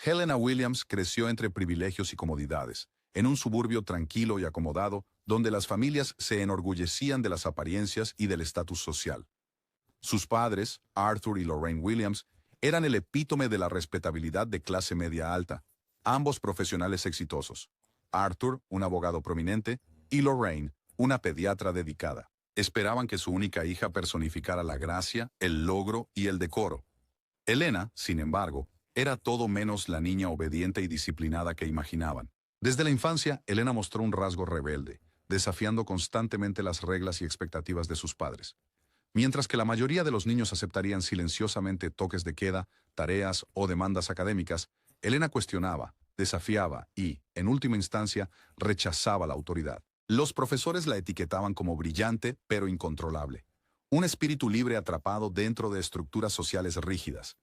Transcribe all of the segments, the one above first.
Helena Williams creció entre privilegios y comodidades, en un suburbio tranquilo y acomodado, donde las familias se enorgullecían de las apariencias y del estatus social. Sus padres, Arthur y Lorraine Williams, eran el epítome de la respetabilidad de clase media alta, ambos profesionales exitosos. Arthur, un abogado prominente, y Lorraine, una pediatra dedicada. Esperaban que su única hija personificara la gracia, el logro y el decoro. Helena, sin embargo, era todo menos la niña obediente y disciplinada que imaginaban. Desde la infancia, Helena mostró un rasgo rebelde, desafiando constantemente las reglas y expectativas de sus padres. Mientras que la mayoría de los niños aceptarían silenciosamente toques de queda, tareas o demandas académicas, Helena cuestionaba, desafiaba y, en última instancia, rechazaba la autoridad. Los profesores la etiquetaban como brillante pero incontrolable, un espíritu libre atrapado dentro de estructuras sociales rígidas.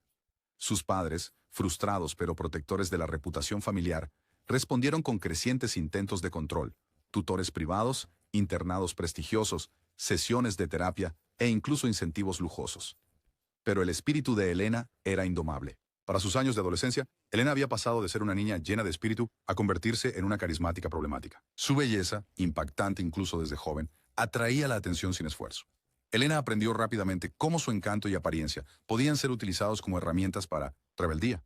Sus padres, frustrados pero protectores de la reputación familiar, respondieron con crecientes intentos de control, tutores privados, internados prestigiosos, sesiones de terapia e incluso incentivos lujosos. Pero el espíritu de Helena era indomable. Para sus años de adolescencia, Helena había pasado de ser una niña llena de espíritu a convertirse en una carismática problemática. Su belleza, impactante incluso desde joven, atraía la atención sin esfuerzo. Helena aprendió rápidamente cómo su encanto y apariencia podían ser utilizados como herramientas para rebeldía.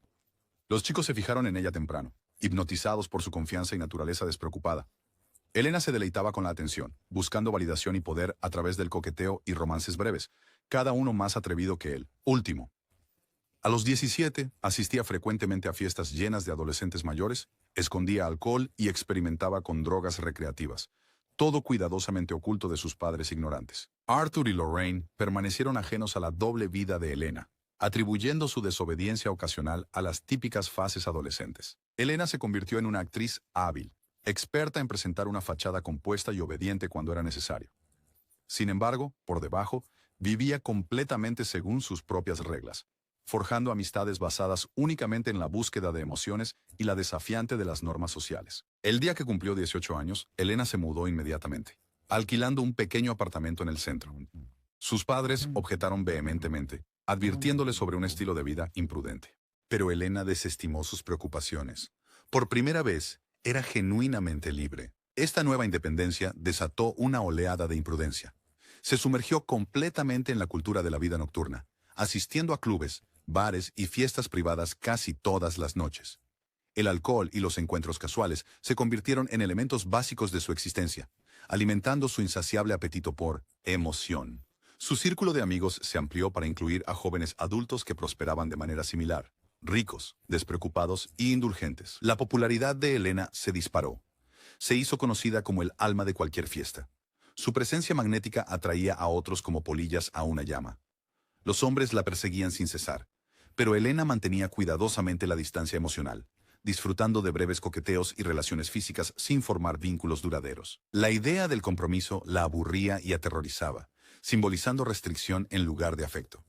Los chicos se fijaron en ella temprano, hipnotizados por su confianza y naturaleza despreocupada. Helena se deleitaba con la atención, buscando validación y poder a través del coqueteo y romances breves, cada uno más atrevido que él. Último. A los 17, asistía frecuentemente a fiestas llenas de adolescentes mayores, escondía alcohol y experimentaba con drogas recreativas, todo cuidadosamente oculto de sus padres ignorantes. Arthur y Lorraine permanecieron ajenos a la doble vida de Helena, atribuyendo su desobediencia ocasional a las típicas fases adolescentes. Helena se convirtió en una actriz hábil, experta en presentar una fachada compuesta y obediente cuando era necesario. Sin embargo, por debajo, vivía completamente según sus propias reglas, forjando amistades basadas únicamente en la búsqueda de emociones y la desafiante de las normas sociales. El día que cumplió 18 años, Helena se mudó inmediatamente, alquilando un pequeño apartamento en el centro. Sus padres objetaron vehementemente, advirtiéndole sobre un estilo de vida imprudente. Pero Helena desestimó sus preocupaciones. Por primera vez, era genuinamente libre. Esta nueva independencia desató una oleada de imprudencia. Se sumergió completamente en la cultura de la vida nocturna, asistiendo a clubes, bares y fiestas privadas casi todas las noches. El alcohol y los encuentros casuales se convirtieron en elementos básicos de su existencia, alimentando su insaciable apetito por emoción. Su círculo de amigos se amplió para incluir a jóvenes adultos que prosperaban de manera similar, ricos, despreocupados e indulgentes. La popularidad de Helena se disparó. Se hizo conocida como el alma de cualquier fiesta. Su presencia magnética atraía a otros como polillas a una llama. Los hombres la perseguían sin cesar, pero Helena mantenía cuidadosamente la distancia emocional, disfrutando de breves coqueteos y relaciones físicas sin formar vínculos duraderos. La idea del compromiso la aburría y aterrorizaba, simbolizando restricción en lugar de afecto.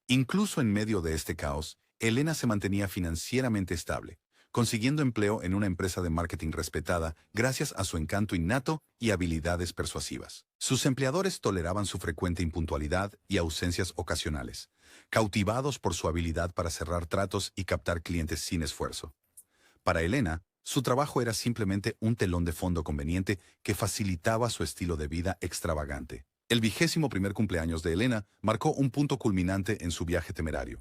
Incluso en medio de este caos, Helena se mantenía financieramente estable, consiguiendo empleo en una empresa de marketing respetada gracias a su encanto innato y habilidades persuasivas. Sus empleadores toleraban su frecuente impuntualidad y ausencias ocasionales, cautivados por su habilidad para cerrar tratos y captar clientes sin esfuerzo. Para Helena, su trabajo era simplemente un telón de fondo conveniente que facilitaba su estilo de vida extravagante. El 21º cumpleaños de Helena marcó un punto culminante en su viaje temerario.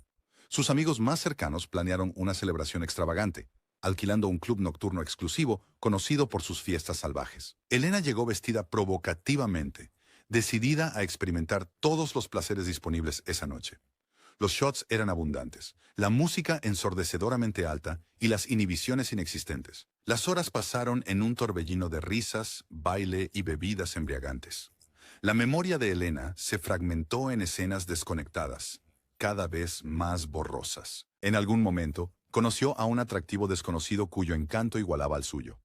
Sus amigos más cercanos planearon una celebración extravagante, alquilando un club nocturno exclusivo conocido por sus fiestas salvajes. Helena llegó vestida provocativamente, decidida a experimentar todos los placeres disponibles esa noche. Los shots eran abundantes, la música ensordecedoramente alta y las inhibiciones inexistentes. Las horas pasaron en un torbellino de risas, baile y bebidas embriagantes. La memoria de Helena se fragmentó en escenas desconectadas, cada vez más borrosas. En algún momento, conoció a un atractivo desconocido cuyo encanto igualaba al suyo.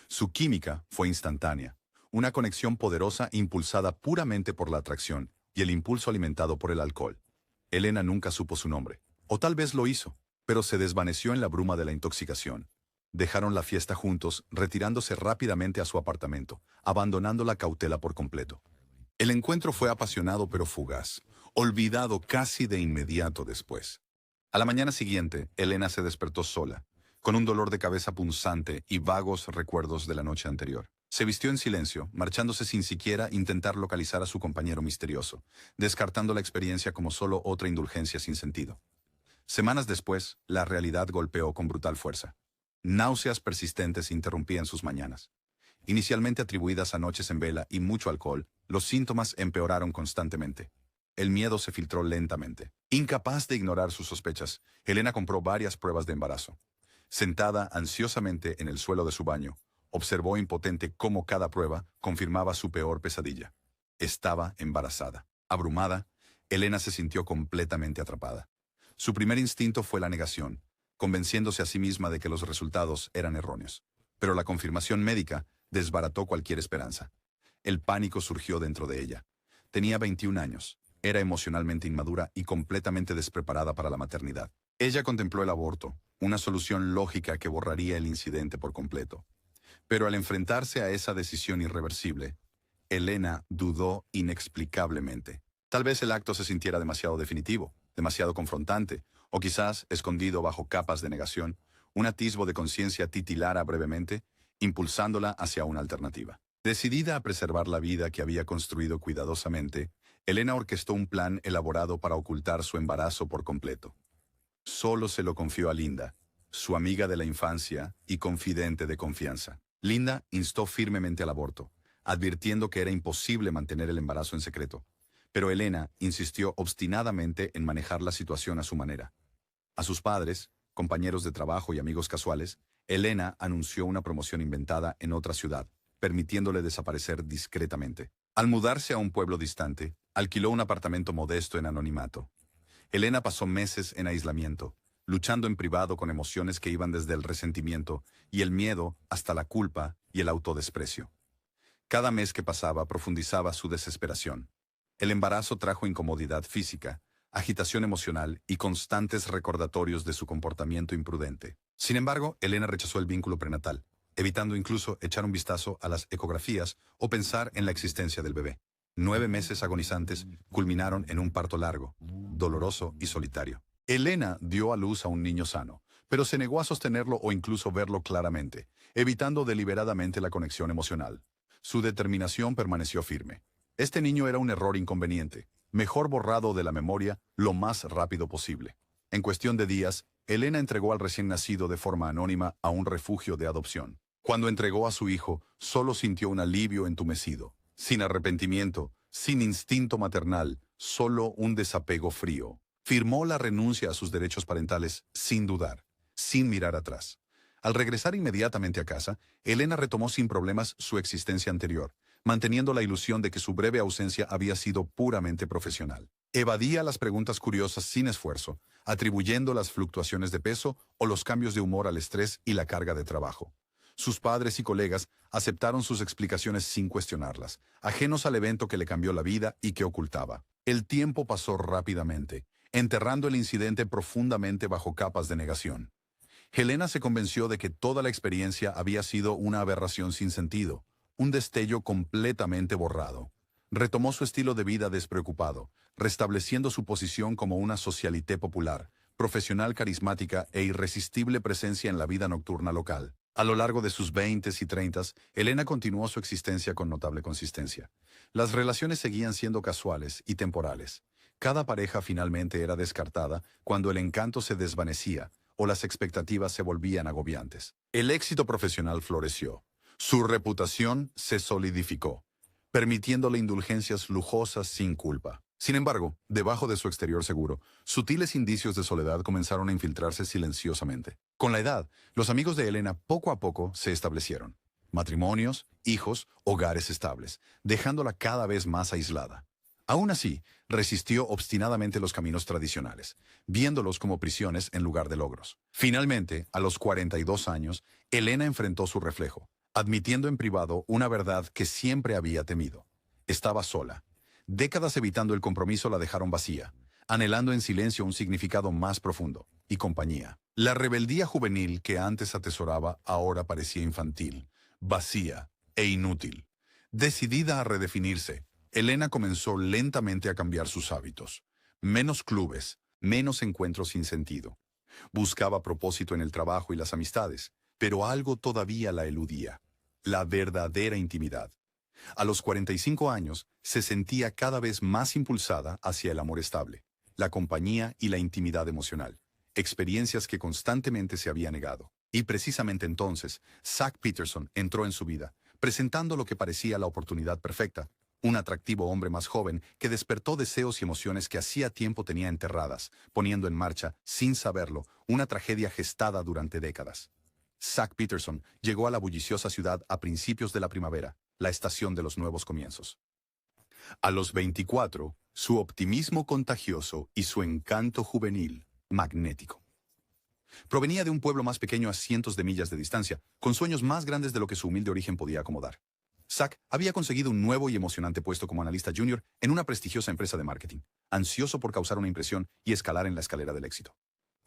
Su química fue instantánea, una conexión poderosa impulsada puramente por la atracción y el impulso alimentado por el alcohol. Helena nunca supo su nombre, o tal vez lo hizo, pero se desvaneció en la bruma de la intoxicación. Dejaron la fiesta juntos, retirándose rápidamente a su apartamento, abandonando la cautela por completo. El encuentro fue apasionado pero fugaz, olvidado casi de inmediato después. A la mañana siguiente, Helena se despertó sola, con un dolor de cabeza punzante y vagos recuerdos de la noche anterior. Se vistió en silencio, marchándose sin siquiera intentar localizar a su compañero misterioso, descartando la experiencia como solo otra indulgencia sin sentido. Semanas después, la realidad golpeó con brutal fuerza. Náuseas persistentes interrumpían sus mañanas. Inicialmente atribuidas a noches en vela y mucho alcohol, los síntomas empeoraron constantemente. El miedo se filtró lentamente. Incapaz de ignorar sus sospechas, Elena compró varias pruebas de embarazo. Sentada ansiosamente en el suelo de su baño, observó impotente cómo cada prueba confirmaba su peor pesadilla. Estaba embarazada. Abrumada, Elena se sintió completamente atrapada. Su primer instinto fue la negación, convenciéndose a sí misma de que los resultados eran erróneos. Pero la confirmación médica desbarató cualquier esperanza. El pánico surgió dentro de ella. Tenía 21 años, era emocionalmente inmadura y completamente despreparada para la maternidad. Ella contempló el aborto, una solución lógica que borraría el incidente por completo. Pero al enfrentarse a esa decisión irreversible, Elena dudó inexplicablemente. Tal vez el acto se sintiera demasiado definitivo, demasiado confrontante, o quizás, escondido bajo capas de negación, un atisbo de conciencia titilara brevemente, impulsándola hacia una alternativa. Decidida a preservar la vida que había construido cuidadosamente, Elena orquestó un plan elaborado para ocultar su embarazo por completo. Solo se lo confió a Linda, su amiga de la infancia y confidente de confianza. Linda instó firmemente al aborto, advirtiendo que era imposible mantener el embarazo en secreto. Pero Elena insistió obstinadamente en manejar la situación a su manera. A sus padres, compañeros de trabajo y amigos casuales, Elena anunció una promoción inventada en otra ciudad, permitiéndole desaparecer discretamente. Al mudarse a un pueblo distante, alquiló un apartamento modesto en anonimato. Elena pasó meses en aislamiento, luchando en privado con emociones que iban desde el resentimiento y el miedo hasta la culpa y el autodesprecio. Cada mes que pasaba profundizaba su desesperación. El embarazo trajo incomodidad física, agitación emocional y constantes recordatorios de su comportamiento imprudente. Sin embargo, Elena rechazó el vínculo prenatal, evitando incluso echar un vistazo a las ecografías o pensar en la existencia del bebé. 9 meses agonizantes culminaron en un parto largo, doloroso y solitario. Elena dio a luz a un niño sano, pero se negó a sostenerlo o incluso verlo claramente, evitando deliberadamente la conexión emocional. Su determinación permaneció firme. Este niño era un error inconveniente, mejor borrado de la memoria lo más rápido posible. En cuestión de días, Elena entregó al recién nacido de forma anónima a un refugio de adopción. Cuando entregó a su hijo, solo sintió un alivio entumecido, sin arrepentimiento, sin instinto maternal, solo un desapego frío. Firmó la renuncia a sus derechos parentales sin dudar, sin mirar atrás. Al regresar inmediatamente a casa, Elena retomó sin problemas su existencia anterior, manteniendo la ilusión de que su breve ausencia había sido puramente profesional. Evadía las preguntas curiosas sin esfuerzo, atribuyendo las fluctuaciones de peso o los cambios de humor al estrés y la carga de trabajo. Sus padres y colegas aceptaron sus explicaciones sin cuestionarlas, ajenos al evento que le cambió la vida y que ocultaba. El tiempo pasó rápidamente, enterrando el incidente profundamente bajo capas de negación. Helena se convenció de que toda la experiencia había sido una aberración sin sentido, un destello completamente borrado. Retomó su estilo de vida despreocupado, restableciendo su posición como una socialité popular, profesional carismática e irresistible presencia en la vida nocturna local. A lo largo de sus 20s y 30s, Elena continuó su existencia con notable consistencia. Las relaciones seguían siendo casuales y temporales. Cada pareja finalmente era descartada cuando el encanto se desvanecía o las expectativas se volvían agobiantes. El éxito profesional floreció. Su reputación se solidificó, permitiéndole indulgencias lujosas sin culpa. Sin embargo, debajo de su exterior seguro, sutiles indicios de soledad comenzaron a infiltrarse silenciosamente. Con la edad, los amigos de Elena poco a poco se establecieron. Matrimonios, hijos, hogares estables, dejándola cada vez más aislada. Aún así, resistió obstinadamente los caminos tradicionales, viéndolos como prisiones en lugar de logros. Finalmente, a los 42 años, Elena enfrentó su reflejo, admitiendo en privado una verdad que siempre había temido. Estaba sola. Décadas evitando el compromiso la dejaron vacía, anhelando en silencio un significado más profundo, y compañía. La rebeldía juvenil que antes atesoraba ahora parecía infantil, vacía e inútil. Decidida a redefinirse, Elena comenzó lentamente a cambiar sus hábitos. Menos clubes, menos encuentros sin sentido. Buscaba propósito en el trabajo y las amistades, pero algo todavía la eludía: la verdadera intimidad. A los 45 años, se sentía cada vez más impulsada hacia el amor estable, la compañía y la intimidad emocional, experiencias que constantemente se había negado. Y precisamente entonces, Zack Peterson entró en su vida, presentando lo que parecía la oportunidad perfecta: un atractivo hombre más joven que despertó deseos y emociones que hacía tiempo tenía enterradas, poniendo en marcha, sin saberlo, una tragedia gestada durante décadas. Zack Peterson llegó a la bulliciosa ciudad a principios de la primavera, la estación de los nuevos comienzos. A los 24, su optimismo contagioso y su encanto juvenil, magnético. Provenía de un pueblo más pequeño a cientos de millas de distancia, con sueños más grandes de lo que su humilde origen podía acomodar. Zack había conseguido un nuevo y emocionante puesto como analista junior en una prestigiosa empresa de marketing, ansioso por causar una impresión y escalar en la escalera del éxito.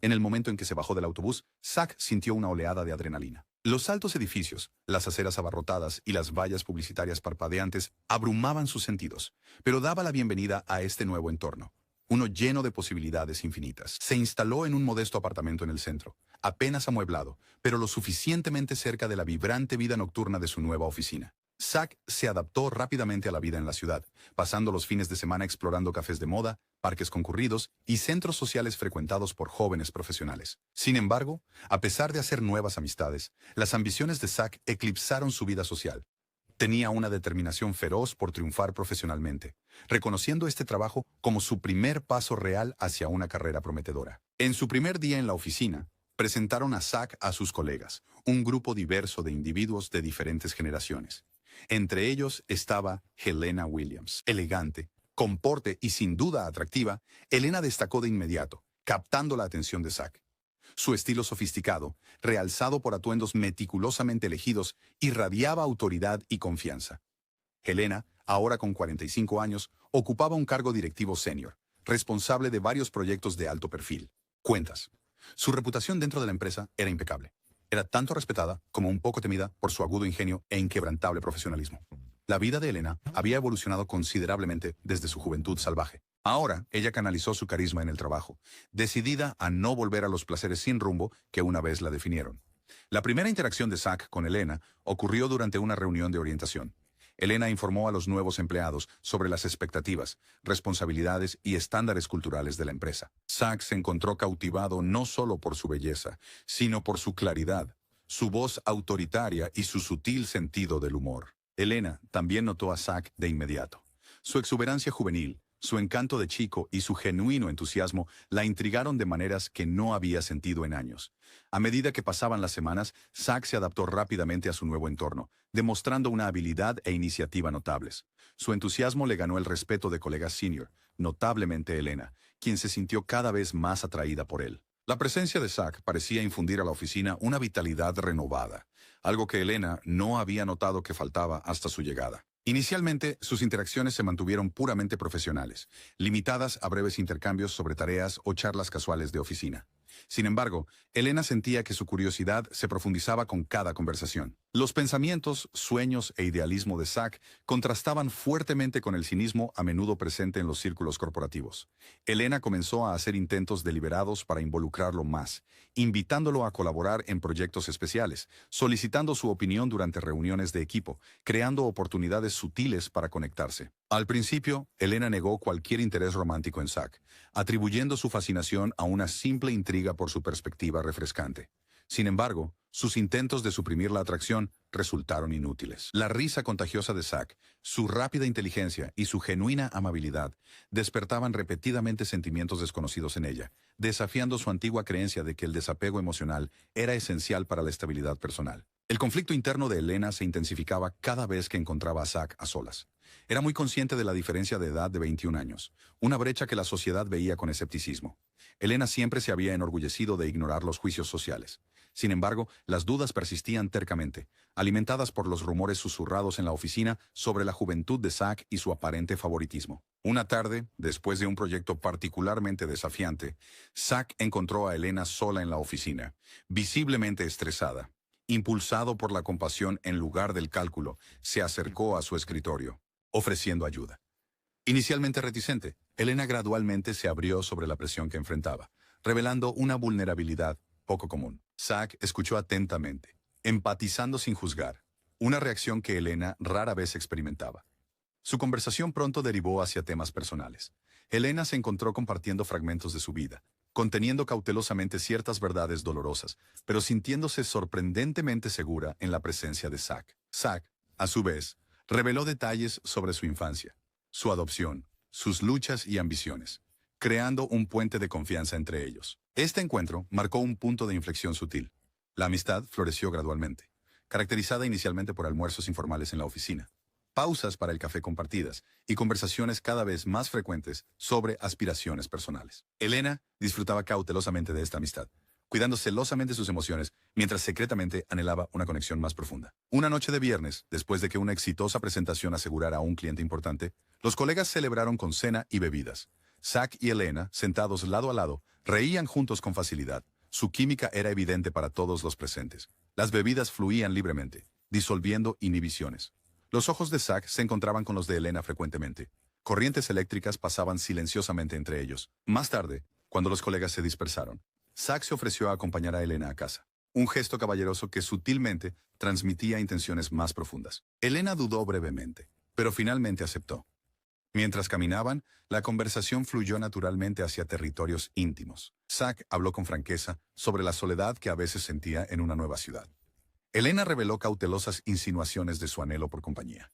En el momento en que se bajó del autobús, Zack sintió una oleada de adrenalina. Los altos edificios, las aceras abarrotadas y las vallas publicitarias parpadeantes abrumaban sus sentidos, pero daba la bienvenida a este nuevo entorno, uno lleno de posibilidades infinitas. Se instaló en un modesto apartamento en el centro, apenas amueblado, pero lo suficientemente cerca de la vibrante vida nocturna de su nueva oficina. Zack se adaptó rápidamente a la vida en la ciudad, pasando los fines de semana explorando cafés de moda, parques concurridos y centros sociales frecuentados por jóvenes profesionales. Sin embargo, a pesar de hacer nuevas amistades, las ambiciones de Zack eclipsaron su vida social. Tenía una determinación feroz por triunfar profesionalmente, reconociendo este trabajo como su primer paso real hacia una carrera prometedora. En su primer día en la oficina, presentaron a Zack a sus colegas, un grupo diverso de individuos de diferentes generaciones. Entre ellos estaba Helena Williams. Elegante, con porte y sin duda atractiva, Helena destacó de inmediato, captando la atención de Zack. Su estilo sofisticado, realzado por atuendos meticulosamente elegidos, irradiaba autoridad y confianza. Helena, ahora con 45 años, ocupaba un cargo directivo senior, responsable de varios proyectos de alto perfil. Cuentas. Su reputación dentro de la empresa era impecable. Era tanto respetada como un poco temida por su agudo ingenio e inquebrantable profesionalismo. La vida de Helena había evolucionado considerablemente desde su juventud salvaje. Ahora, ella canalizó su carisma en el trabajo, decidida a no volver a los placeres sin rumbo que una vez la definieron. La primera interacción de Zack con Helena ocurrió durante una reunión de orientación. Helena informó a los nuevos empleados sobre las expectativas, responsabilidades y estándares culturales de la empresa. Zack se encontró cautivado no solo por su belleza, sino por su claridad, su voz autoritaria y su sutil sentido del humor. Helena también notó a Zack de inmediato. Su exuberancia juvenil, su encanto de chico y su genuino entusiasmo la intrigaron de maneras que no había sentido en años. A medida que pasaban las semanas, Zack se adaptó rápidamente a su nuevo entorno, demostrando una habilidad e iniciativa notables. Su entusiasmo le ganó el respeto de colegas senior, notablemente Helena, quien se sintió cada vez más atraída por él. La presencia de Zack parecía infundir a la oficina una vitalidad renovada, algo que Helena no había notado que faltaba hasta su llegada. Inicialmente, sus interacciones se mantuvieron puramente profesionales, limitadas a breves intercambios sobre tareas o charlas casuales de oficina. Sin embargo, Helena sentía que su curiosidad se profundizaba con cada conversación. Los pensamientos, sueños e idealismo de Zack contrastaban fuertemente con el cinismo a menudo presente en los círculos corporativos. Helena comenzó a hacer intentos deliberados para involucrarlo más, invitándolo a colaborar en proyectos especiales, solicitando su opinión durante reuniones de equipo, creando oportunidades sutiles para conectarse. Al principio, Helena negó cualquier interés romántico en Zack, atribuyendo su fascinación a una simple intriga por su perspectiva refrescante. Sin embargo, sus intentos de suprimir la atracción resultaron inútiles. La risa contagiosa de Zack, su rápida inteligencia y su genuina amabilidad despertaban repetidamente sentimientos desconocidos en ella, desafiando su antigua creencia de que el desapego emocional era esencial para la estabilidad personal. El conflicto interno de Helena se intensificaba cada vez que encontraba a Zack a solas. Era muy consciente de la diferencia de edad de 21 años, una brecha que la sociedad veía con escepticismo. Helena siempre se había enorgullecido de ignorar los juicios sociales. Sin embargo, las dudas persistían tercamente, alimentadas por los rumores susurrados en la oficina sobre la juventud de Zack y su aparente favoritismo. Una tarde, después de un proyecto particularmente desafiante, Zack encontró a Helena sola en la oficina, visiblemente estresada. Impulsado por la compasión en lugar del cálculo, se acercó a su escritorio, ofreciendo ayuda. Inicialmente reticente, Helena gradualmente se abrió sobre la presión que enfrentaba, revelando una vulnerabilidad poco común. Zack escuchó atentamente, empatizando sin juzgar, una reacción que Elena rara vez experimentaba. Su conversación pronto derivó hacia temas personales. Elena se encontró compartiendo fragmentos de su vida, conteniendo cautelosamente ciertas verdades dolorosas, pero sintiéndose sorprendentemente segura en la presencia de Zack. Zack, a su vez, reveló detalles sobre su infancia, su adopción, sus luchas y ambiciones, creando un puente de confianza entre ellos. Este encuentro marcó un punto de inflexión sutil. La amistad floreció gradualmente, caracterizada inicialmente por almuerzos informales en la oficina, pausas para el café compartidas y conversaciones cada vez más frecuentes sobre aspiraciones personales. Elena disfrutaba cautelosamente de esta amistad, cuidando celosamente sus emociones mientras secretamente anhelaba una conexión más profunda. Una noche de viernes, después de que una exitosa presentación asegurara a un cliente importante, los colegas celebraron con cena y bebidas. Zack y Elena, sentados lado a lado, reían juntos con facilidad. Su química era evidente para todos los presentes. Las bebidas fluían libremente, disolviendo inhibiciones. Los ojos de Zack se encontraban con los de Elena frecuentemente. Corrientes eléctricas pasaban silenciosamente entre ellos. Más tarde, cuando los colegas se dispersaron, Zack se ofreció a acompañar a Elena a casa. Un gesto caballeroso que sutilmente transmitía intenciones más profundas. Elena dudó brevemente, pero finalmente aceptó. Mientras caminaban, la conversación fluyó naturalmente hacia territorios íntimos. Zack habló con franqueza sobre la soledad que a veces sentía en una nueva ciudad. Elena reveló cautelosas insinuaciones de su anhelo por compañía.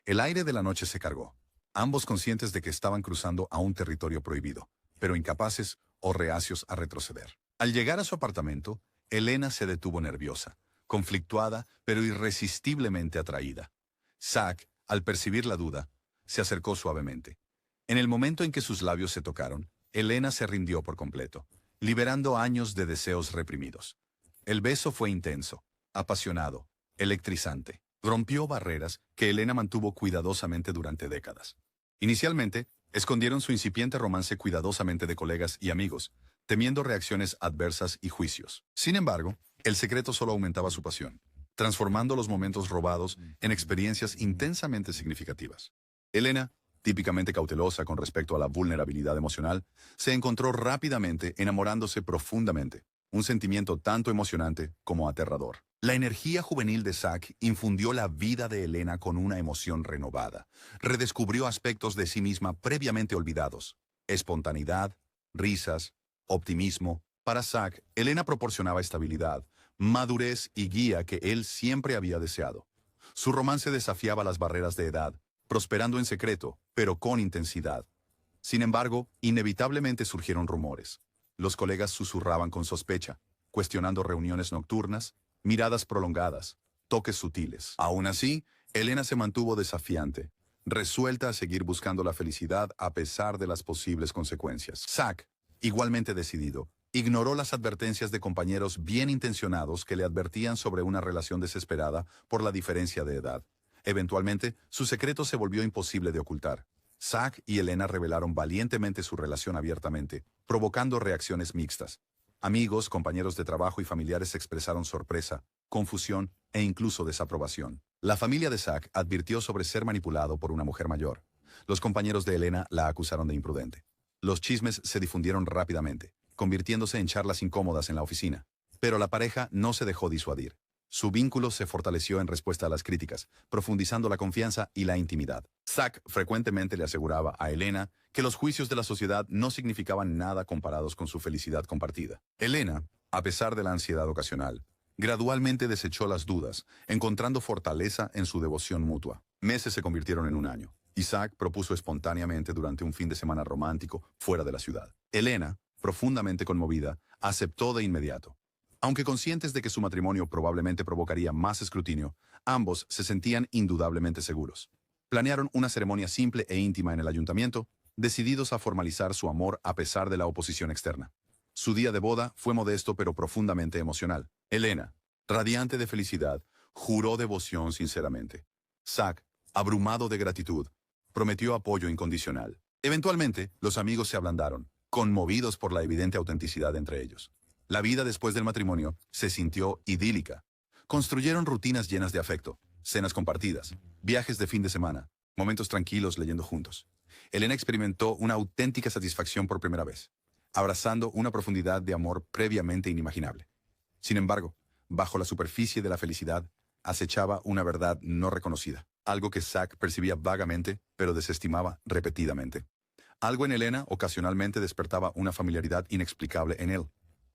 El aire de la noche se cargó, ambos conscientes de que estaban cruzando a un territorio prohibido, pero incapaces o reacios a retroceder. Al llegar a su apartamento, Elena se detuvo nerviosa, conflictuada, pero irresistiblemente atraída. Zack, al percibir la duda, se acercó suavemente. En el momento en que sus labios se tocaron, Elena se rindió por completo, liberando años de deseos reprimidos. El beso fue intenso, apasionado, electrizante. Rompió barreras que Elena mantuvo cuidadosamente durante décadas. Inicialmente, escondieron su incipiente romance cuidadosamente de colegas y amigos, temiendo reacciones adversas y juicios. Sin embargo, el secreto solo aumentaba su pasión, transformando los momentos robados en experiencias intensamente significativas. Elena, típicamente cautelosa con respecto a la vulnerabilidad emocional, se encontró rápidamente enamorándose profundamente, un sentimiento tanto emocionante como aterrador. La energía juvenil de Zack infundió la vida de Elena con una emoción renovada. Redescubrió aspectos de sí misma previamente olvidados. Espontaneidad, risas, optimismo. Para Zack, Elena proporcionaba estabilidad, madurez y guía que él siempre había deseado. Su romance desafiaba las barreras de edad, prosperando en secreto, pero con intensidad. Sin embargo, inevitablemente surgieron rumores. Los colegas susurraban con sospecha, cuestionando reuniones nocturnas, miradas prolongadas, toques sutiles. Aún así, Elena se mantuvo desafiante, resuelta a seguir buscando la felicidad a pesar de las posibles consecuencias. Zack, igualmente decidido, ignoró las advertencias de compañeros bien intencionados que le advertían sobre una relación desesperada por la diferencia de edad. Eventualmente, su secreto se volvió imposible de ocultar. Zack y Elena revelaron valientemente su relación abiertamente, provocando reacciones mixtas. Amigos, compañeros de trabajo y familiares expresaron sorpresa, confusión e incluso desaprobación. La familia de Zack advirtió sobre ser manipulado por una mujer mayor. Los compañeros de Elena la acusaron de imprudente. Los chismes se difundieron rápidamente, convirtiéndose en charlas incómodas en la oficina. Pero la pareja no se dejó disuadir. Su vínculo se fortaleció en respuesta a las críticas, profundizando la confianza y la intimidad. Zack frecuentemente le aseguraba a Elena que los juicios de la sociedad no significaban nada comparados con su felicidad compartida. Elena, a pesar de la ansiedad ocasional, gradualmente desechó las dudas, encontrando fortaleza en su devoción mutua. Meses se convirtieron en un año, y Zack propuso espontáneamente durante un fin de semana romántico fuera de la ciudad. Elena, profundamente conmovida, aceptó de inmediato. Aunque conscientes de que su matrimonio probablemente provocaría más escrutinio, ambos se sentían indudablemente seguros. Planearon una ceremonia simple e íntima en el ayuntamiento, decididos a formalizar su amor a pesar de la oposición externa. Su día de boda fue modesto pero profundamente emocional. Elena, radiante de felicidad, juró devoción sinceramente. Zack, abrumado de gratitud, prometió apoyo incondicional. Eventualmente, los amigos se ablandaron, conmovidos por la evidente autenticidad entre ellos. La vida después del matrimonio se sintió idílica. Construyeron rutinas llenas de afecto, cenas compartidas, viajes de fin de semana, momentos tranquilos leyendo juntos. Elena experimentó una auténtica satisfacción por primera vez. abrazando una profundidad de amor previamente inimaginable. Sin embargo, bajo la superficie de la felicidad, acechaba una verdad no reconocida, algo que Zack percibía vagamente, pero desestimaba repetidamente. Algo en Elena ocasionalmente despertaba una familiaridad inexplicable en él,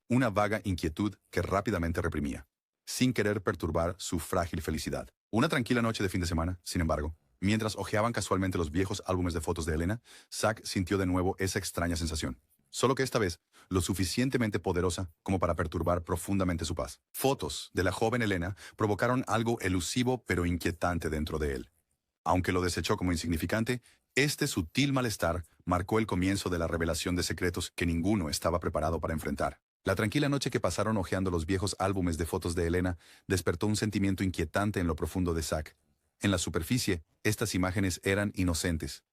una vaga inquietud que rápidamente reprimía, sin querer perturbar su frágil felicidad. Una tranquila noche de fin de semana, sin embargo, mientras hojeaban casualmente los viejos álbumes de fotos de Elena, Zack sintió de nuevo esa extraña sensación, solo que esta vez lo suficientemente poderosa como para perturbar profundamente su paz. Fotos de la joven Elena provocaron algo elusivo pero inquietante dentro de él. Aunque lo desechó como insignificante, este sutil malestar marcó el comienzo de la revelación de secretos que ninguno estaba preparado para enfrentar. La tranquila noche que pasaron hojeando los viejos álbumes de fotos de Elena despertó un sentimiento inquietante en lo profundo de Zack. En la superficie, estas imágenes eran inocentes.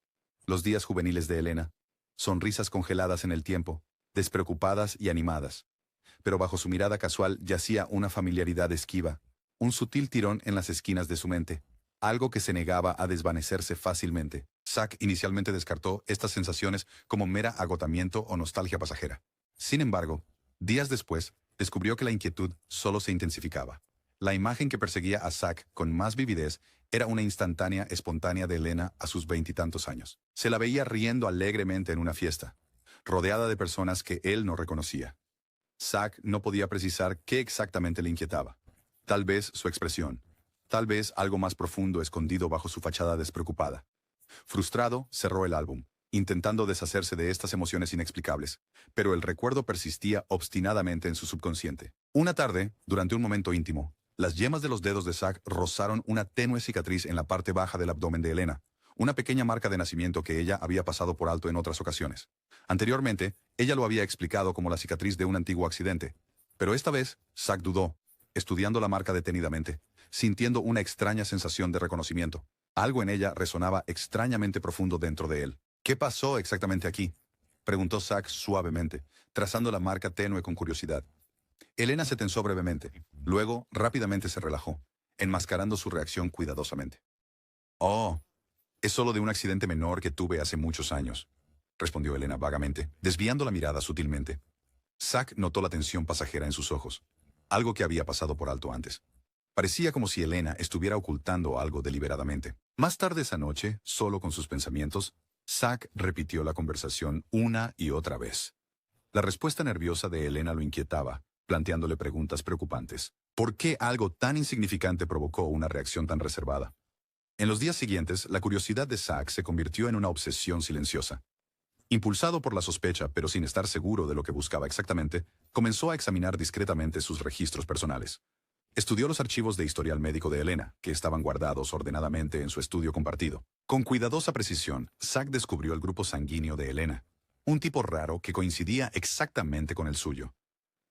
Los días juveniles de Elena, sonrisas congeladas en el tiempo, despreocupadas y animadas. Pero bajo su mirada casual yacía una familiaridad esquiva, un sutil tirón en las esquinas de su mente, algo que se negaba a desvanecerse fácilmente. Zack inicialmente descartó estas sensaciones como mera agotamiento o nostalgia pasajera. Sin embargo, días después, descubrió que la inquietud solo se intensificaba. La imagen que perseguía a Zack con más vividez era una instantánea, espontánea de Elena a sus 20 y tantos años. Se la veía riendo alegremente en una fiesta, rodeada de personas que él no reconocía. Zack no podía precisar qué exactamente le inquietaba. Tal vez su expresión, tal vez algo más profundo escondido bajo su fachada despreocupada. Frustrado, cerró el álbum, intentando deshacerse de estas emociones inexplicables, pero el recuerdo persistía obstinadamente en su subconsciente. Una tarde, durante un momento íntimo, las yemas de los dedos de Zack rozaron una tenue cicatriz en la parte baja del abdomen de Elena, una pequeña marca de nacimiento que ella había pasado por alto en otras ocasiones. Anteriormente, ella lo había explicado como la cicatriz de un antiguo accidente, pero esta vez, Zack dudó, estudiando la marca detenidamente, sintiendo una extraña sensación de reconocimiento. Algo en ella resonaba extrañamente profundo dentro de él. ¿Qué pasó exactamente aquí?, preguntó Zack suavemente, trazando la marca tenue con curiosidad. Elena se tensó brevemente, luego rápidamente se relajó, enmascarando su reacción cuidadosamente. «Oh, es solo de un accidente menor que tuve hace muchos años», respondió Elena vagamente, desviando la mirada sutilmente. Zack notó la tensión pasajera en sus ojos, algo que había pasado por alto antes. Parecía como si Elena estuviera ocultando algo deliberadamente. Más tarde esa noche, solo con sus pensamientos, Zack repitió la conversación una y otra vez. La respuesta nerviosa de Elena lo inquietaba, planteándole preguntas preocupantes. ¿Por qué algo tan insignificante provocó una reacción tan reservada? En los días siguientes, la curiosidad de Zack se convirtió en una obsesión silenciosa. Impulsado por la sospecha, pero sin estar seguro de lo que buscaba exactamente, comenzó a examinar discretamente sus registros personales. Estudió los archivos de historial médico de Elena, que estaban guardados ordenadamente en su estudio compartido. Con cuidadosa precisión, Zack descubrió el grupo sanguíneo de Elena, un tipo raro que coincidía exactamente con el suyo.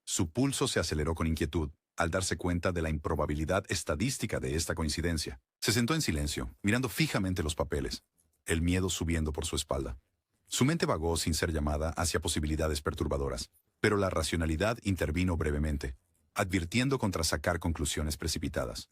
Su pulso se aceleró con inquietud al darse cuenta de la improbabilidad estadística de esta coincidencia. Se sentó en silencio, mirando fijamente los papeles, el miedo subiendo por su espalda. Su mente vagó sin ser llamada hacia posibilidades perturbadoras, pero la racionalidad intervino brevemente, advirtiendo contra sacar conclusiones precipitadas.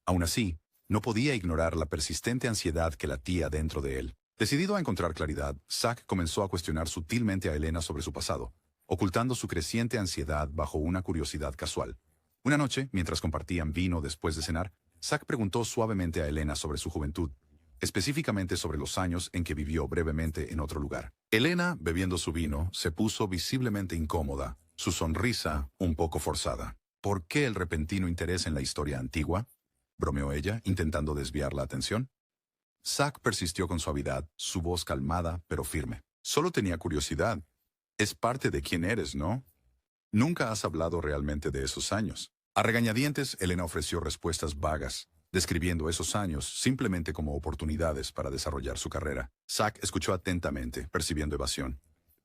Aún así, no podía ignorar la persistente ansiedad que latía dentro de él. Decidido a encontrar claridad, Zack comenzó a cuestionar sutilmente a Elena sobre su pasado, ocultando su creciente ansiedad bajo una curiosidad casual. Una noche, mientras compartían vino después de cenar, Zack preguntó suavemente a Elena sobre su juventud, específicamente sobre los años en que vivió brevemente en otro lugar. Elena, bebiendo su vino, se puso visiblemente incómoda, su sonrisa un poco forzada. ¿Por qué el repentino interés en la historia antigua?, bromeó ella, intentando desviar la atención. Zack persistió con suavidad, su voz calmada pero firme. Solo tenía curiosidad. Es parte de quién eres, ¿no? Nunca has hablado realmente de esos años. A regañadientes, Elena ofreció respuestas vagas, describiendo esos años simplemente como oportunidades para desarrollar su carrera. Zack escuchó atentamente, percibiendo evasión.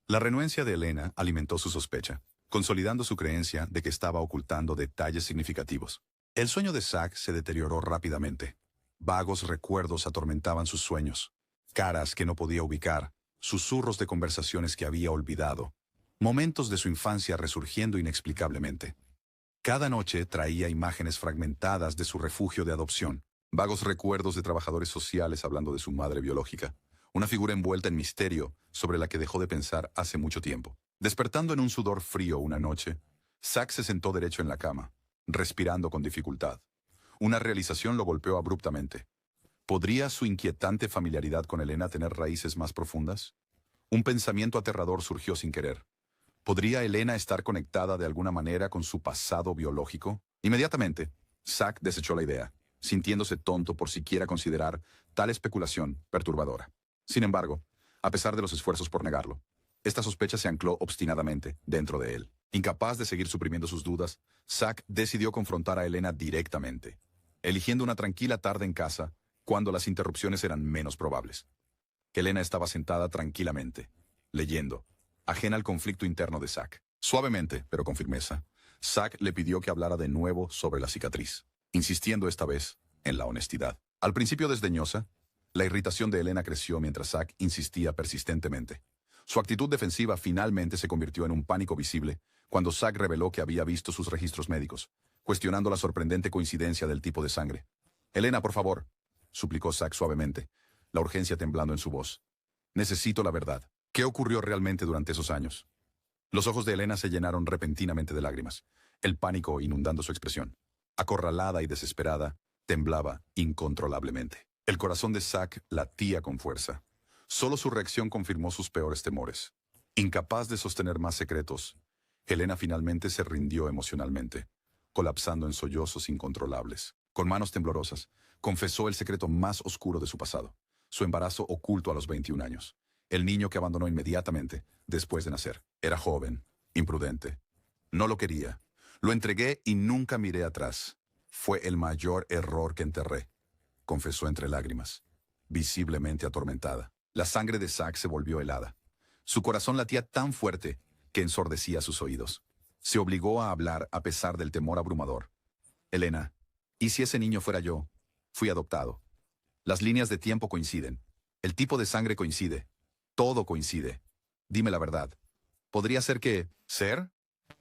La renuencia de Elena alimentó su sospecha, consolidando su creencia de que estaba ocultando detalles significativos. El sueño de Zack se deterioró rápidamente. Vagos recuerdos atormentaban sus sueños. Caras que no podía ubicar, susurros de conversaciones que había olvidado, momentos de su infancia resurgiendo inexplicablemente. Cada noche traía imágenes fragmentadas de su refugio de adopción, vagos recuerdos de trabajadores sociales hablando de su madre biológica, una figura envuelta en misterio sobre la que dejó de pensar hace mucho tiempo. Despertando en un sudor frío una noche, Zack se sentó derecho en la cama, respirando con dificultad. Una realización lo golpeó abruptamente. ¿Podría su inquietante familiaridad con Elena tener raíces más profundas? Un pensamiento aterrador surgió sin querer. ¿Podría Elena estar conectada de alguna manera con su pasado biológico? Inmediatamente, Zack desechó la idea, sintiéndose tonto por siquiera considerar tal especulación perturbadora. Sin embargo, a pesar de los esfuerzos por negarlo, esta sospecha se ancló obstinadamente dentro de él. Incapaz de seguir suprimiendo sus dudas, Zack decidió confrontar a Elena directamente, eligiendo una tranquila tarde en casa cuando las interrupciones eran menos probables. Elena estaba sentada tranquilamente, leyendo, ajena al conflicto interno de Zack. Suavemente, pero con firmeza, Zack le pidió que hablara de nuevo sobre la cicatriz, insistiendo esta vez en la honestidad. Al principio desdeñosa, la irritación de Elena creció mientras Zack insistía persistentemente. Su actitud defensiva finalmente se convirtió en un pánico visible cuando Zack reveló que había visto sus registros médicos, cuestionando la sorprendente coincidencia del tipo de sangre. «Elena, por favor», suplicó Zack suavemente, la urgencia temblando en su voz. «Necesito la verdad. ¿Qué ocurrió realmente durante esos años?» Los ojos de Elena se llenaron repentinamente de lágrimas, el pánico inundando su expresión. Acorralada y desesperada, temblaba incontrolablemente. El corazón de Zack latía con fuerza. Solo su reacción confirmó sus peores temores. Incapaz de sostener más secretos, Elena finalmente se rindió emocionalmente, colapsando en sollozos incontrolables. Con manos temblorosas, confesó el secreto más oscuro de su pasado, su embarazo oculto a los 21 años. El niño que abandonó inmediatamente, después de nacer. Era joven, imprudente. No lo quería. Lo entregué y nunca miré atrás. Fue el mayor error que enterré, confesó entre lágrimas, visiblemente atormentada. La sangre de Zack se volvió helada. Su corazón latía tan fuerte que ensordecía sus oídos. Se obligó a hablar a pesar del temor abrumador. «Elena, ¿y si ese niño fuera yo? Fui adoptado. Las líneas de tiempo coinciden. El tipo de sangre coincide. Todo coincide. Dime la verdad. ¿Podría ser que... ¿Ser?»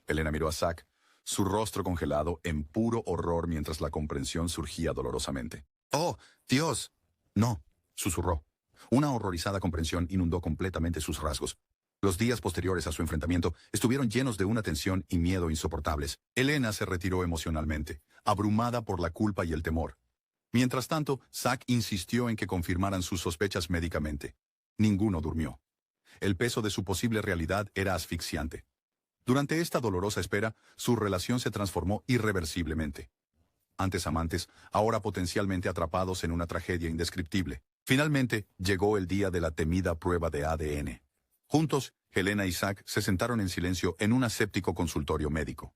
Elena miró a Zack, su rostro congelado en puro horror mientras la comprensión surgía dolorosamente. «¡Oh, Dios!» «No», susurró. Una horrorizada comprensión inundó completamente sus rasgos. Los días posteriores a su enfrentamiento estuvieron llenos de una tensión y miedo insoportables. Elena se retiró emocionalmente, abrumada por la culpa y el temor. Mientras tanto, Zack insistió en que confirmaran sus sospechas médicamente. Ninguno durmió. El peso de su posible realidad era asfixiante. Durante esta dolorosa espera, su relación se transformó irreversiblemente. Antes amantes, ahora potencialmente atrapados en una tragedia indescriptible. Finalmente, llegó el día de la temida prueba de ADN. Juntos, Elena y Zack se sentaron en silencio en un aséptico consultorio médico.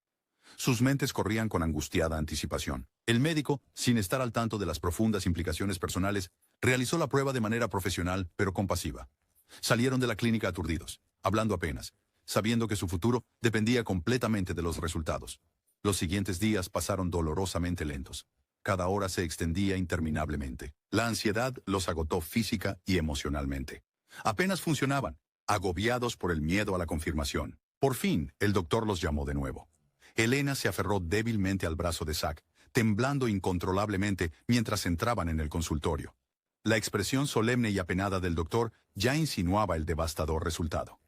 Sus mentes corrían con angustiada anticipación. El médico, sin estar al tanto de las profundas implicaciones personales, realizó la prueba de manera profesional, pero compasiva. Salieron de la clínica aturdidos, hablando apenas, sabiendo que su futuro dependía completamente de los resultados. Los siguientes días pasaron dolorosamente lentos. Cada hora se extendía interminablemente. La ansiedad los agotó física y emocionalmente. Apenas funcionaban, agobiados por el miedo a la confirmación. Por fin, el doctor los llamó de nuevo. Elena se aferró débilmente al brazo de Zack, temblando incontrolablemente mientras entraban en el consultorio. La expresión solemne y apenada del doctor ya insinuaba el devastador resultado.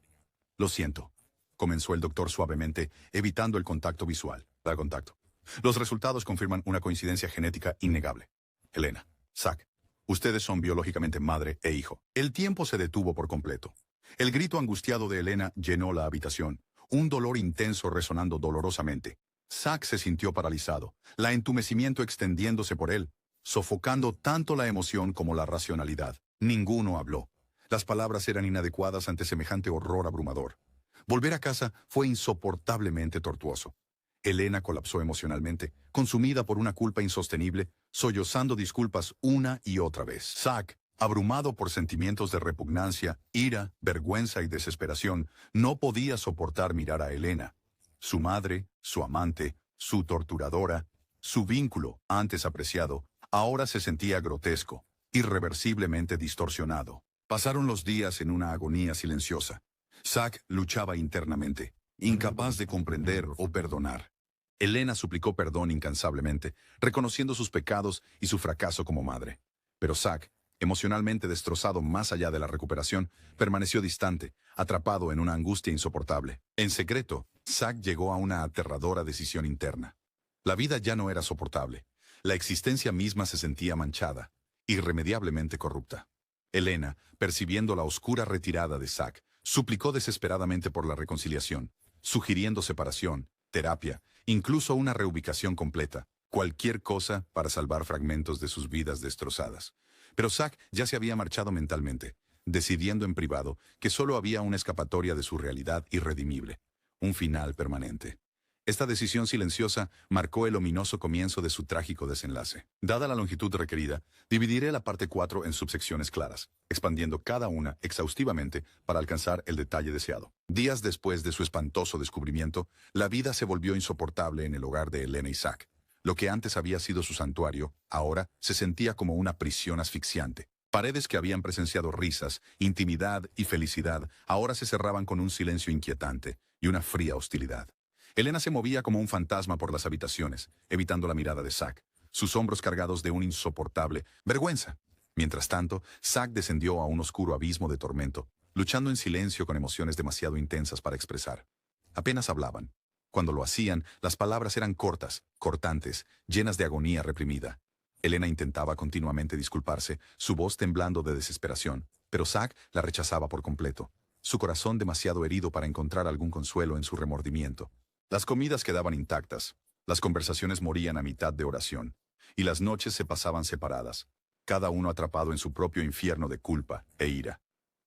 «Lo siento», comenzó el doctor suavemente, evitando el contacto visual. Da contacto. «Los resultados confirman una coincidencia genética innegable. Elena, Zack, ustedes son biológicamente madre e hijo». El tiempo se detuvo por completo. El grito angustiado de Elena llenó la habitación, un dolor intenso resonando dolorosamente. Zack se sintió paralizado, la entumecimiento extendiéndose por él, sofocando tanto la emoción como la racionalidad. Ninguno habló. Las palabras eran inadecuadas ante semejante horror abrumador. Volver a casa fue insoportablemente tortuoso. Elena colapsó emocionalmente, consumida por una culpa insostenible, sollozando disculpas una y otra vez. Zack, abrumado por sentimientos de repugnancia, ira, vergüenza y desesperación, no podía soportar mirar a Elena. Su madre, su amante, su torturadora, su vínculo, antes apreciado, ahora se sentía grotesco, irreversiblemente distorsionado. Pasaron los días en una agonía silenciosa. Zack luchaba internamente, incapaz de comprender o perdonar. Elena suplicó perdón incansablemente, reconociendo sus pecados y su fracaso como madre. Pero Zack, Emocionalmente destrozado más allá de la recuperación, permaneció distante, atrapado en una angustia insoportable. En secreto, Zack llegó a una aterradora decisión interna. La vida ya no era soportable. La existencia misma se sentía manchada, irremediablemente corrupta. Elena, percibiendo la oscura retirada de Zack, suplicó desesperadamente por la reconciliación, sugiriendo separación, terapia, incluso una reubicación completa, cualquier cosa para salvar fragmentos de sus vidas destrozadas. Pero Zack ya se había marchado mentalmente, decidiendo en privado que solo había una escapatoria de su realidad irredimible, un final permanente. Esta decisión silenciosa marcó el ominoso comienzo de su trágico desenlace. Dada la longitud requerida, dividiré la parte 4 en subsecciones claras, expandiendo cada una exhaustivamente para alcanzar el detalle deseado. Días después de su espantoso descubrimiento, la vida se volvió insoportable en el hogar de Elena y Zack. Lo que antes había sido su santuario, ahora se sentía como una prisión asfixiante. Paredes que habían presenciado risas, intimidad y felicidad, ahora se cerraban con un silencio inquietante y una fría hostilidad. Elena se movía como un fantasma por las habitaciones, evitando la mirada de Zack, sus hombros cargados de una insoportable vergüenza. Mientras tanto, Zack descendió a un oscuro abismo de tormento, luchando en silencio con emociones demasiado intensas para expresar. Apenas hablaban. Cuando lo hacían, las palabras eran cortas, cortantes, llenas de agonía reprimida. Elena intentaba continuamente disculparse, su voz temblando de desesperación, pero Zack la rechazaba por completo, su corazón demasiado herido para encontrar algún consuelo en su remordimiento. Las comidas quedaban intactas, las conversaciones morían a mitad de oración, y las noches se pasaban separadas, cada uno atrapado en su propio infierno de culpa e ira.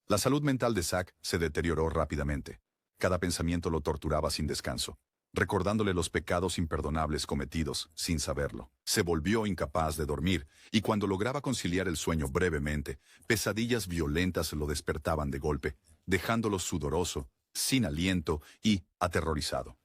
La salud mental de Zack se deterioró rápidamente. Cada pensamiento lo torturaba sin descanso, recordándole los pecados imperdonables cometidos sin saberlo. Se volvió incapaz de dormir, y cuando lograba conciliar el sueño brevemente, pesadillas violentas lo despertaban de golpe, dejándolo sudoroso, sin aliento y aterrorizado.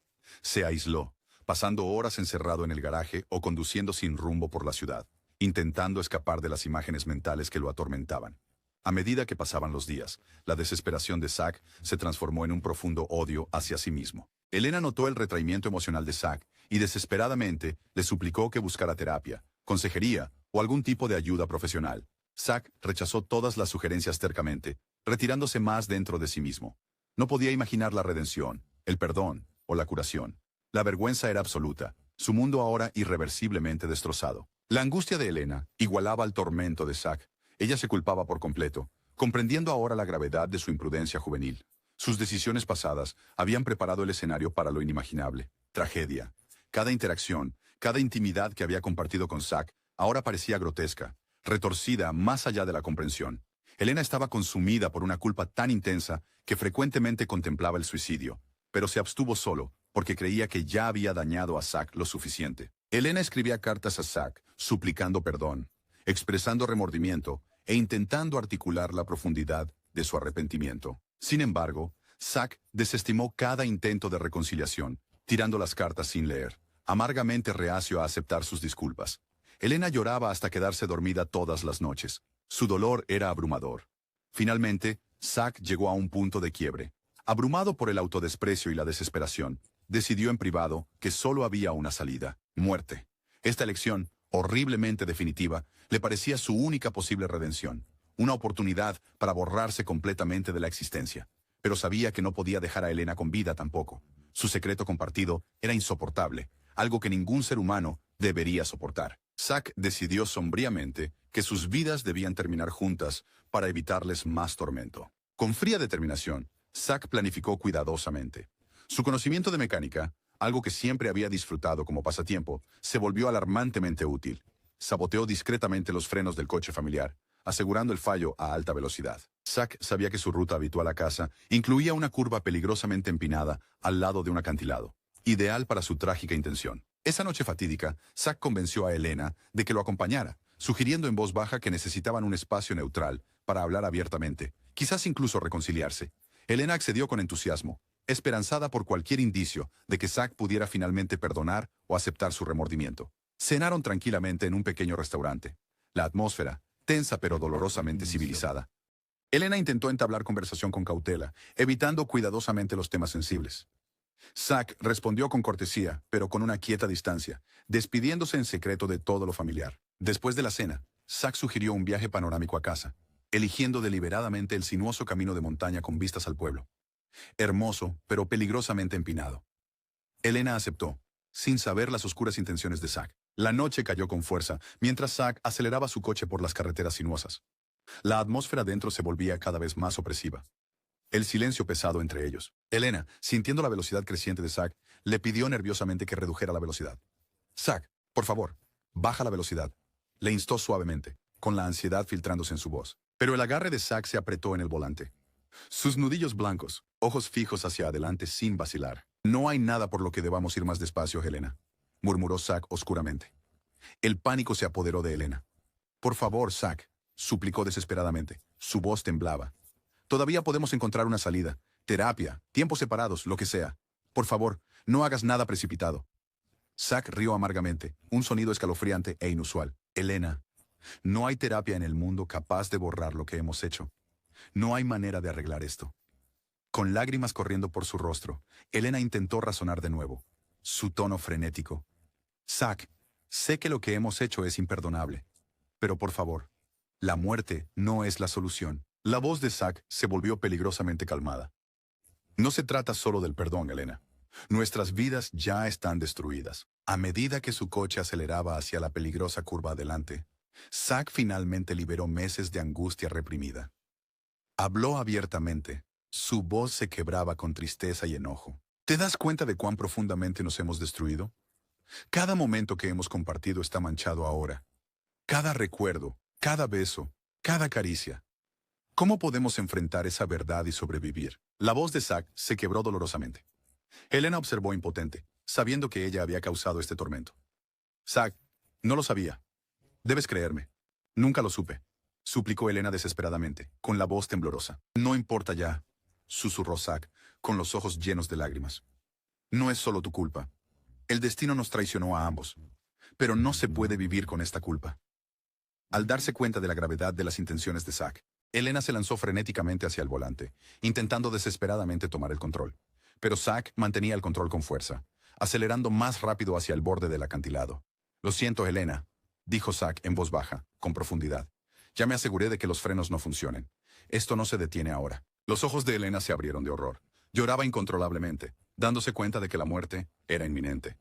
Se aisló, pasando horas encerrado en el garaje o conduciendo sin rumbo por la ciudad, intentando escapar de las imágenes mentales que lo atormentaban. A medida que pasaban los días, la desesperación de Zack se transformó en un profundo odio hacia sí mismo. Elena notó el retraimiento emocional de Zack y desesperadamente le suplicó que buscara terapia, consejería o algún tipo de ayuda profesional. Zack rechazó todas las sugerencias tercamente, retirándose más dentro de sí mismo. No podía imaginar la redención, el perdón o la curación. La vergüenza era absoluta, su mundo ahora irreversiblemente destrozado. La angustia de Elena igualaba al tormento de Zack. Ella se culpaba por completo, comprendiendo ahora la gravedad de su imprudencia juvenil. Sus decisiones pasadas habían preparado el escenario para lo inimaginable. Tragedia. Cada interacción, cada intimidad que había compartido con Zack, ahora parecía grotesca, retorcida más allá de la comprensión. Elena estaba consumida por una culpa tan intensa que frecuentemente contemplaba el suicidio, pero se abstuvo solo, porque creía que ya había dañado a Zack lo suficiente. Elena escribía cartas a Zack, suplicando perdón, expresando remordimiento e intentando articular la profundidad de su arrepentimiento. Sin embargo, Zack desestimó cada intento de reconciliación, tirando las cartas sin leer, amargamente reacio a aceptar sus disculpas. Elena lloraba hasta quedarse dormida todas las noches. Su dolor era abrumador. Finalmente, Zack llegó a un punto de quiebre. Abrumado por el autodesprecio y la desesperación, decidió en privado que solo había una salida: muerte. Esta elección, horriblemente definitiva, le parecía su única posible redención, una oportunidad para borrarse completamente de la existencia. Pero sabía que no podía dejar a Elena con vida tampoco. Su secreto compartido era insoportable, algo que ningún ser humano debería soportar. Zack decidió sombríamente que sus vidas debían terminar juntas para evitarles más tormento. Con fría determinación, Zack planificó cuidadosamente. Su conocimiento de mecánica, algo que siempre había disfrutado como pasatiempo, se volvió alarmantemente útil. Saboteó discretamente los frenos del coche familiar, asegurando el fallo a alta velocidad. Zack sabía que su ruta habitual a casa incluía una curva peligrosamente empinada al lado de un acantilado, ideal para su trágica intención. Esa noche fatídica, Zack convenció a Elena de que lo acompañara, sugiriendo en voz baja que necesitaban un espacio neutral para hablar abiertamente, quizás incluso reconciliarse. Elena accedió con entusiasmo, esperanzada por cualquier indicio de que Zack pudiera finalmente perdonar o aceptar su remordimiento. Cenaron tranquilamente en un pequeño restaurante. La atmósfera, tensa pero dolorosamente civilizada. Elena intentó entablar conversación con cautela, evitando cuidadosamente los temas sensibles. Zack respondió con cortesía, pero con una quieta distancia, despidiéndose en secreto de todo lo familiar. Después de la cena, Zack sugirió un viaje panorámico a casa, eligiendo deliberadamente el sinuoso camino de montaña con vistas al pueblo. Hermoso, pero peligrosamente empinado. Elena aceptó, sin saber las oscuras intenciones de Zack. La noche cayó con fuerza, mientras Zack aceleraba su coche por las carreteras sinuosas. La atmósfera dentro se volvía cada vez más opresiva. El silencio pesado entre ellos. Elena, sintiendo la velocidad creciente de Zack, le pidió nerviosamente que redujera la velocidad. Zack, por favor, baja la velocidad. Le instó suavemente, con la ansiedad filtrándose en su voz. Pero el agarre de Zack se apretó en el volante. Sus nudillos blancos, ojos fijos hacia adelante sin vacilar. No hay nada por lo que debamos ir más despacio, Helena, murmuró Zack oscuramente. El pánico se apoderó de Elena. Por favor, Zack, suplicó desesperadamente. Su voz temblaba. Todavía podemos encontrar una salida. Terapia, tiempos separados, lo que sea. Por favor, no hagas nada precipitado. Zack rió amargamente, un sonido escalofriante e inusual. Elena, no hay terapia en el mundo capaz de borrar lo que hemos hecho. No hay manera de arreglar esto. Con lágrimas corriendo por su rostro, Elena intentó razonar de nuevo. Su tono frenético. Zack, sé que lo que hemos hecho es imperdonable. Pero por favor, la muerte no es la solución. La voz de Zack se volvió peligrosamente calmada. No se trata solo del perdón, Elena. Nuestras vidas ya están destruidas. A medida que su coche aceleraba hacia la peligrosa curva adelante, Zack finalmente liberó meses de angustia reprimida. Habló abiertamente. Su voz se quebraba con tristeza y enojo. ¿Te das cuenta de cuán profundamente nos hemos destruido? Cada momento que hemos compartido está manchado ahora. Cada recuerdo, cada beso, cada caricia. ¿Cómo podemos enfrentar esa verdad y sobrevivir? La voz de Zack se quebró dolorosamente. Elena observó impotente, sabiendo que ella había causado este tormento. Zack, no lo sabía. Debes creerme. Nunca lo supe, suplicó Elena desesperadamente, con la voz temblorosa. No importa ya, susurró Zack, con los ojos llenos de lágrimas. No es solo tu culpa. El destino nos traicionó a ambos. Pero no se puede vivir con esta culpa. Al darse cuenta de la gravedad de las intenciones de Zack, Elena se lanzó frenéticamente hacia el volante, intentando desesperadamente tomar el control. Pero Zack mantenía el control con fuerza, acelerando más rápido hacia el borde del acantilado. Lo siento, Elena, dijo Zack en voz baja, con profundidad. Ya me aseguré de que los frenos no funcionen. Esto no se detiene ahora. Los ojos de Elena se abrieron de horror. Lloraba incontrolablemente, dándose cuenta de que la muerte era inminente.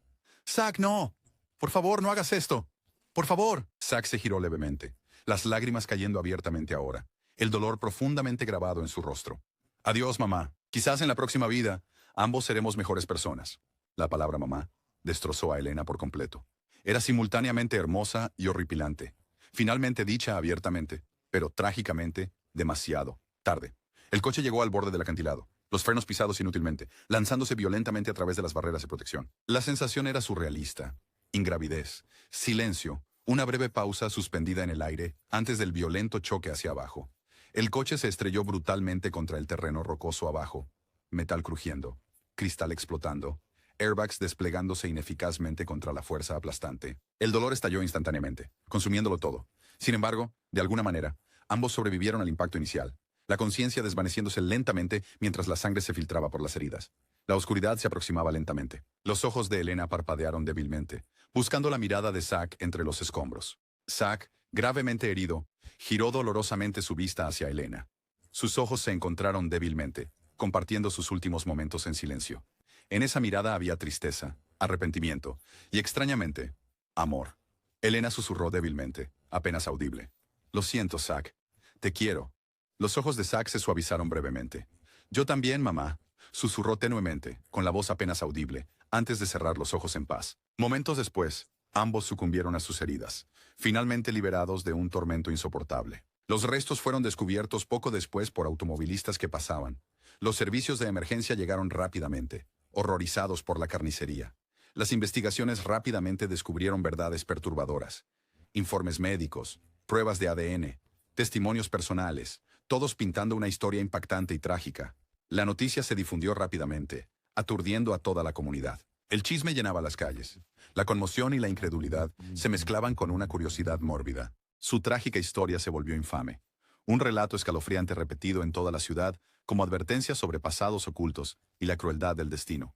Zack, no. Por favor, no hagas esto. Por favor. Zack se giró levemente, las lágrimas cayendo abiertamente ahora, el dolor profundamente grabado en su rostro. Adiós, mamá. Quizás en la próxima vida, ambos seremos mejores personas. La palabra mamá destrozó a Elena por completo. Era simultáneamente hermosa y horripilante. Finalmente dicha abiertamente, pero trágicamente, demasiado tarde. El coche llegó al borde del acantilado, los frenos pisados inútilmente, lanzándose violentamente a través de las barreras de protección. La sensación era surrealista. Ingravidez, silencio, una breve pausa suspendida en el aire antes del violento choque hacia abajo. El coche se estrelló brutalmente contra el terreno rocoso abajo, metal crujiendo, cristal explotando, airbags desplegándose ineficazmente contra la fuerza aplastante. El dolor estalló instantáneamente, consumiéndolo todo. Sin embargo, de alguna manera, ambos sobrevivieron al impacto inicial, la conciencia desvaneciéndose lentamente mientras la sangre se filtraba por las heridas. La oscuridad se aproximaba lentamente. Los ojos de Elena parpadearon débilmente, buscando la mirada de Zack entre los escombros. Zack, gravemente herido, giró dolorosamente su vista hacia Elena. Sus ojos se encontraron débilmente, compartiendo sus últimos momentos en silencio. En esa mirada había tristeza, arrepentimiento y, extrañamente, amor. Elena susurró débilmente, apenas audible. Lo siento, Zack. Te quiero. Los ojos de Zack se suavizaron brevemente. Yo también, mamá, susurró tenuemente, con la voz apenas audible, antes de cerrar los ojos en paz. Momentos después, ambos sucumbieron a sus heridas, finalmente liberados de un tormento insoportable. Los restos fueron descubiertos poco después por automovilistas que pasaban. Los servicios de emergencia llegaron rápidamente, horrorizados por la carnicería. Las investigaciones rápidamente descubrieron verdades perturbadoras. Informes médicos, pruebas de ADN, testimonios personales, todos pintando una historia impactante y trágica. La noticia se difundió rápidamente, aturdiendo a toda la comunidad. El chisme llenaba las calles. La conmoción y la incredulidad se mezclaban con una curiosidad mórbida. Su trágica historia se volvió infame. Un relato escalofriante repetido en toda la ciudad como advertencia sobre pasados ocultos y la crueldad del destino.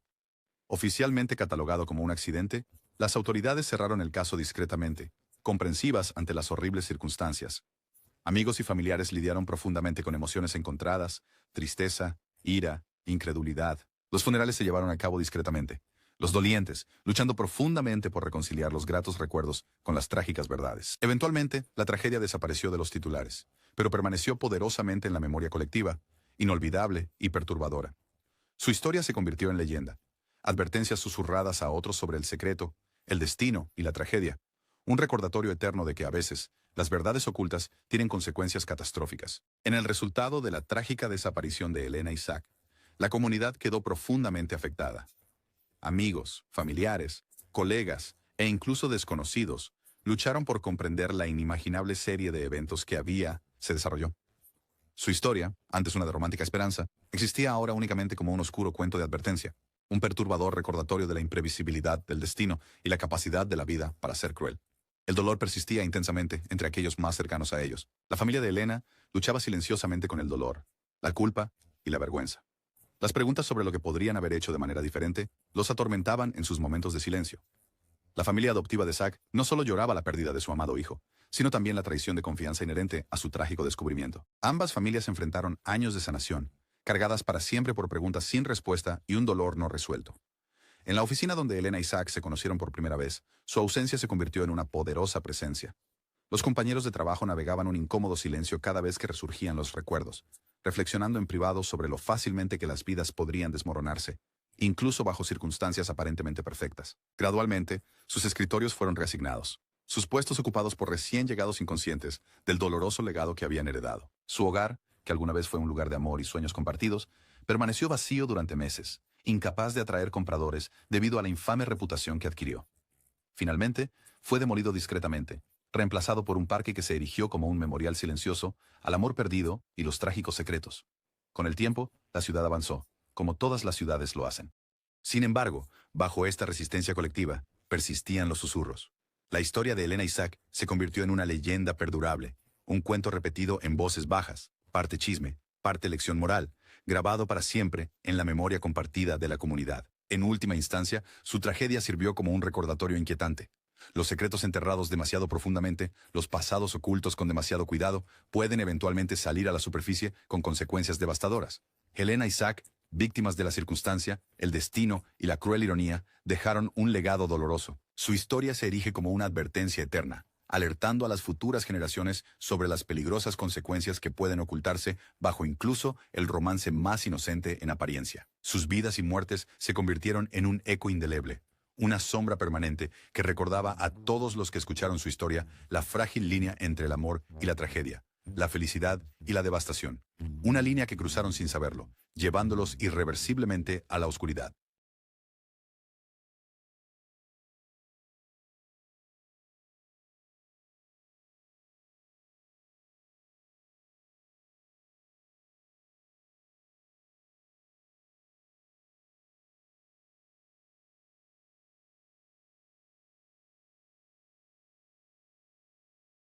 Oficialmente catalogado como un accidente, las autoridades cerraron el caso discretamente, comprensivas ante las horribles circunstancias. Amigos y familiares lidiaron profundamente con emociones encontradas, tristeza, ira, incredulidad. Los funerales se llevaron a cabo discretamente. Los dolientes, luchando profundamente por reconciliar los gratos recuerdos con las trágicas verdades. Eventualmente, la tragedia desapareció de los titulares, pero permaneció poderosamente en la memoria colectiva, inolvidable y perturbadora. Su historia se convirtió en leyenda. Advertencias susurradas a otros sobre el secreto, el destino y la tragedia. Un recordatorio eterno de que a veces, las verdades ocultas tienen consecuencias catastróficas. En el resultado de la trágica desaparición de Elena Isaac, la comunidad quedó profundamente afectada. Amigos, familiares, colegas e incluso desconocidos lucharon por comprender la inimaginable serie de eventos que se desarrolló. Su historia, antes una de romántica esperanza, existía ahora únicamente como un oscuro cuento de advertencia, un perturbador recordatorio de la imprevisibilidad del destino y la capacidad de la vida para ser cruel. El dolor persistía intensamente entre aquellos más cercanos a ellos. La familia de Elena luchaba silenciosamente con el dolor, la culpa y la vergüenza. Las preguntas sobre lo que podrían haber hecho de manera diferente los atormentaban en sus momentos de silencio. La familia adoptiva de Zack no solo lloraba la pérdida de su amado hijo, sino también la traición de confianza inherente a su trágico descubrimiento. Ambas familias enfrentaron años de sanación, cargadas para siempre por preguntas sin respuesta y un dolor no resuelto. En la oficina donde Elena y Zack se conocieron por primera vez, su ausencia se convirtió en una poderosa presencia. Los compañeros de trabajo navegaban un incómodo silencio cada vez que resurgían los recuerdos, reflexionando en privado sobre lo fácilmente que las vidas podrían desmoronarse, incluso bajo circunstancias aparentemente perfectas. Gradualmente, sus escritorios fueron reasignados, sus puestos ocupados por recién llegados inconscientes del doloroso legado que habían heredado. Su hogar, que alguna vez fue un lugar de amor y sueños compartidos, permaneció vacío durante meses, incapaz de atraer compradores debido a la infame reputación que adquirió. Finalmente, fue demolido discretamente, reemplazado por un parque que se erigió como un memorial silencioso al amor perdido y los trágicos secretos. Con el tiempo, la ciudad avanzó, como todas las ciudades lo hacen. Sin embargo, bajo esta resistencia colectiva, persistían los susurros. La historia de Elena Isaac se convirtió en una leyenda perdurable, un cuento repetido en voces bajas, parte chisme, parte lección moral, grabado para siempre en la memoria compartida de la comunidad. En última instancia, su tragedia sirvió como un recordatorio inquietante. Los secretos enterrados demasiado profundamente, los pasados ocultos con demasiado cuidado, pueden eventualmente salir a la superficie con consecuencias devastadoras. Elena y Zack, víctimas de la circunstancia, el destino y la cruel ironía, dejaron un legado doloroso. Su historia se erige como una advertencia eterna, alertando a las futuras generaciones sobre las peligrosas consecuencias que pueden ocultarse bajo incluso el romance más inocente en apariencia. Sus vidas y muertes se convirtieron en un eco indeleble, una sombra permanente que recordaba a todos los que escucharon su historia la frágil línea entre el amor y la tragedia, la felicidad y la devastación. Una línea que cruzaron sin saberlo, llevándolos irreversiblemente a la oscuridad.